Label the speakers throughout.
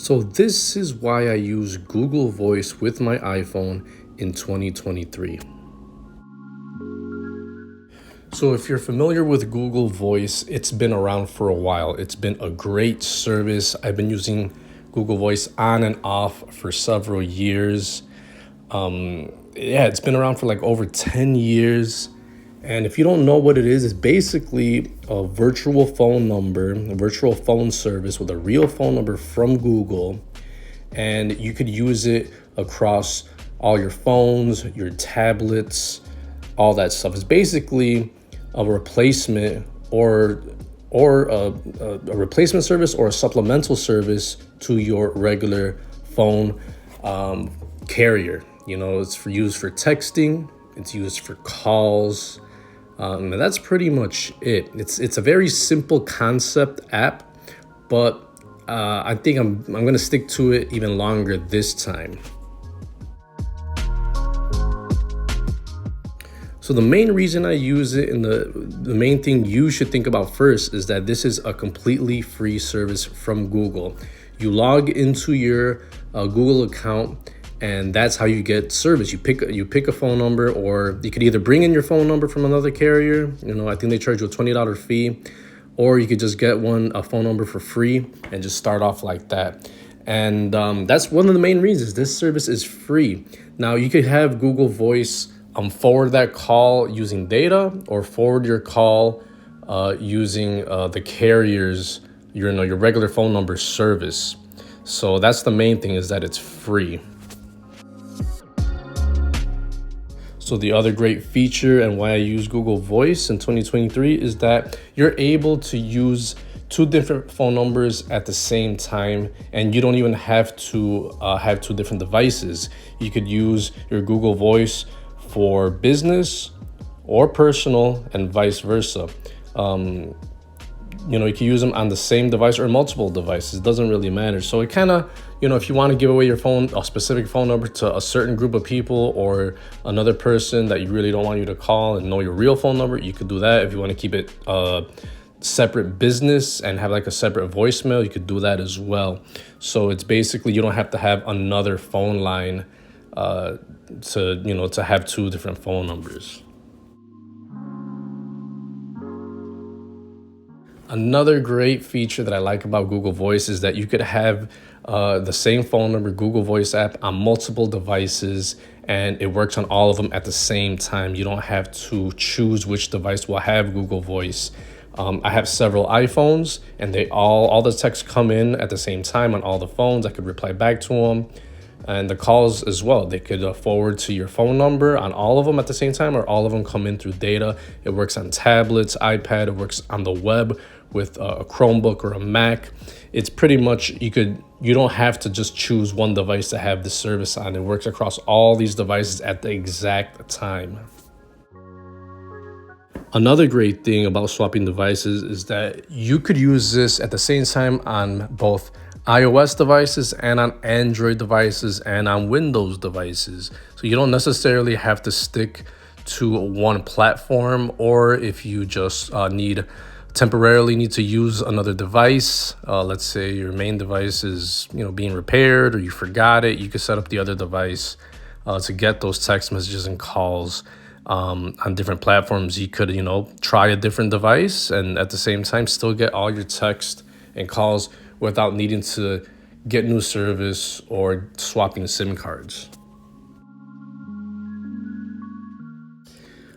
Speaker 1: So this is why I use Google Voice with my iPhone in 2023. So if you're familiar with Google Voice, it's been around for a while. It's been a great service. I've been using Google Voice on and off for several years. Yeah, it's been around for like over 10 years. And if you don't know what it is, it's basically a virtual phone number, a virtual phone service with a real phone number from Google. And you could use it across all your phones, your tablets, all that stuff. It's basically a replacement or a replacement service or a supplemental service to your regular phone carrier. You know, it's used for texting, it's used for calls. And that's pretty much it. It's a very simple concept app, but I think I'm gonna stick to it even longer this time. So the main reason I use it, and the main thing you should think about first, is that this is a completely free service from Google. You log into your Google account, and that's how you get service. You pick a phone number, or you could either bring in your phone number from another carrier. You know, I think they charge you a $20 fee, or you could just get a phone number for free and just start off like that. And that's one of the main reasons this service is free. Now you could have Google Voice forward that call using data, or forward your call using the carrier's your regular phone number service. So that's the main thing, is that it's free. So the other great feature and why I use Google Voice in 2023 is that you're able to use two different phone numbers at the same time, and you don't even have to have two different devices. You could use your Google Voice for business or personal, and vice versa. You can use them on the same device or multiple devices. It doesn't really matter. So it kind of, if you want to give away a specific phone number to a certain group of people, or another person that you really don't want you to call and know your real phone number, you could do that. If you want to keep it separate business and have like a separate voicemail, you could do that as well. So it's basically, you don't have to have another phone line to have two different phone numbers. Another great feature that I like about Google Voice is that you could have the same phone number, Google Voice app, on multiple devices, and it works on all of them at the same time. You don't have to choose which device will have Google Voice. I have several iPhones, and all the texts come in at the same time on all the phones. I could reply back to them. And the calls as well, they could forward to your phone number on all of them at the same time, or all of them come in through data. It works on tablets, iPad, it works on the web with a Chromebook or a Mac. It's pretty much, you don't have to just choose one device to have this service on. It works across all these devices at the exact time. Another great thing about swapping devices is that you could use this at the same time on both iOS devices and on Android devices and on Windows devices. So you don't necessarily have to stick to one platform, or if you just temporarily need to use another device, let's say your main device is being repaired, or you forgot it, you could set up the other device to get those text messages and calls on different platforms. You could try a different device and at the same time still get all your text and calls without needing to get new service or swapping SIM cards.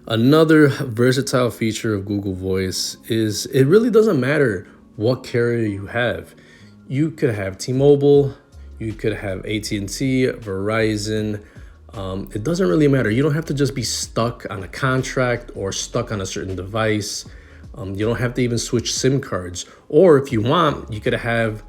Speaker 1: Another versatile feature of Google Voice is it really doesn't matter what carrier you have. You could have T-Mobile, you could have AT&T, Verizon. It doesn't really matter. You don't have to just be stuck on a contract or stuck on a certain device. You don't have to even switch SIM cards. Or if you want, you could have,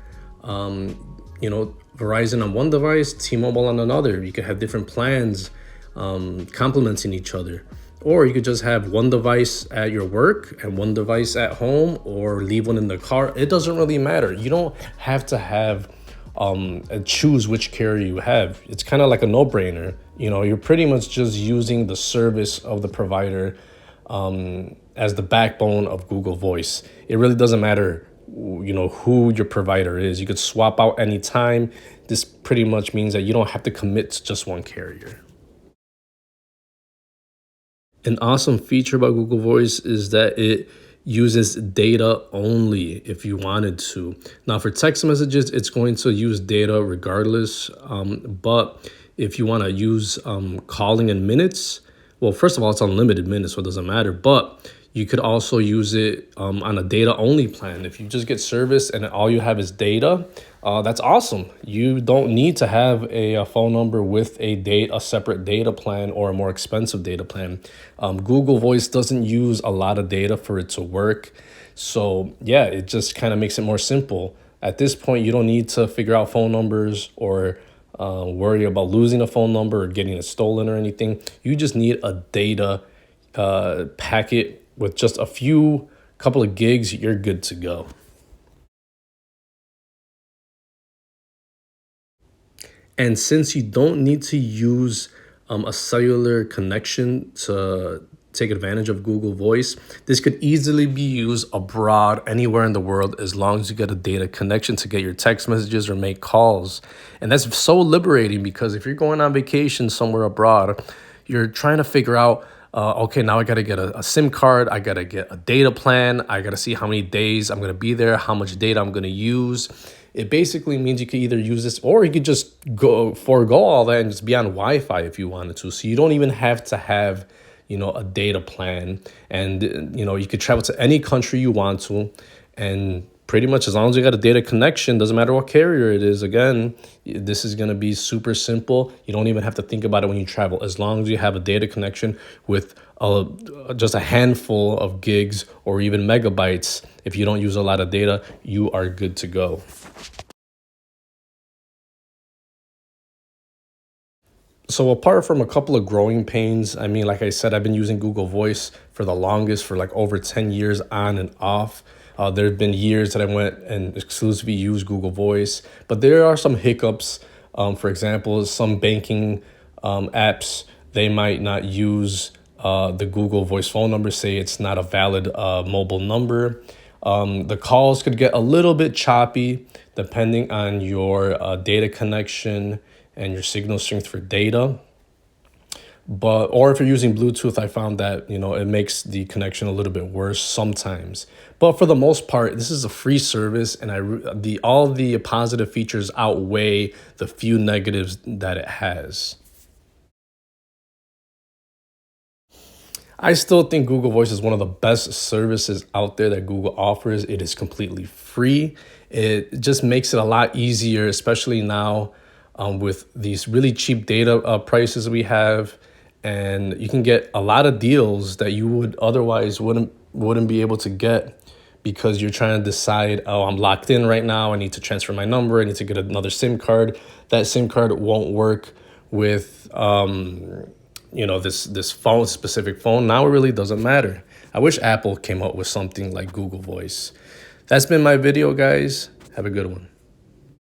Speaker 1: Verizon on one device, T-Mobile on another. You could have different plans complementing each other. Or you could just have one device at your work and one device at home, or leave one in the car. It doesn't really matter. You don't have to have choose which carrier you have. It's kind of like a no-brainer. You're pretty much just using the service of the provider as the backbone of Google Voice. It really doesn't matter who your provider is. You could swap out anytime. This pretty much means that you don't have to commit to just one carrier. An awesome feature about Google Voice is that it uses data only if you wanted to. Now, for text messages, it's going to use data regardless. But if you want to use calling in minutes, well, first of all, it's unlimited minutes, so it doesn't matter. But you could also use it on a data only plan. If you just get service and all you have is data, that's awesome. You don't need to have a phone number with a separate data plan or a more expensive data plan. Google Voice doesn't use a lot of data for it to work. So yeah, it just kind of makes it more simple. At this point, you don't need to figure out phone numbers or worry about losing a phone number or getting it stolen or anything. You just need a data packet with just a couple of gigs. You're good to go. And since you don't need to use a cellular connection to take advantage of Google Voice, this could easily be used abroad anywhere in the world as long as you get a data connection to get your text messages or make calls. And that's so liberating because if you're going on vacation somewhere abroad, you're trying to figure out, okay, now I got to get a SIM card. I got to get a data plan. I got to see how many days I'm going to be there, how much data I'm going to use. It basically means you could either use this or you could just forego all that and just be on Wi-Fi if you wanted to. So you don't even have to have, a data plan. And, you could travel to any country you want to. And pretty much as long as you got a data connection, doesn't matter what carrier it is. Again, this is going to be super simple. You don't even have to think about it when you travel. As long as you have a data connection with just a handful of gigs or even megabytes, if you don't use a lot of data, you are good to go. So apart from a couple of growing pains, I mean, like I said, I've been using Google Voice for the longest, for like over 10 years on and off. There have been years that I went and exclusively used Google Voice, but there are some hiccups. For example, some banking apps, they might not use the Google Voice phone number, say it's not a valid mobile number. The calls could get a little bit choppy depending on your data connection and your signal strength for data. Or if you're using Bluetooth, I found that, it makes the connection a little bit worse sometimes. But for the most part, this is a free service, and all the positive features outweigh the few negatives that it has. I still think Google Voice is one of the best services out there that Google offers. It is completely free. It just makes it a lot easier, especially now with these really cheap data prices we have. And you can get a lot of deals that you would otherwise wouldn't be able to get because you're trying to decide, oh, I'm locked in right now. I need to transfer my number. I need to get another SIM card. That SIM card won't work with this specific phone. Now it really doesn't matter. I wish Apple came up with something like Google Voice. That's been my video, guys. Have a good one.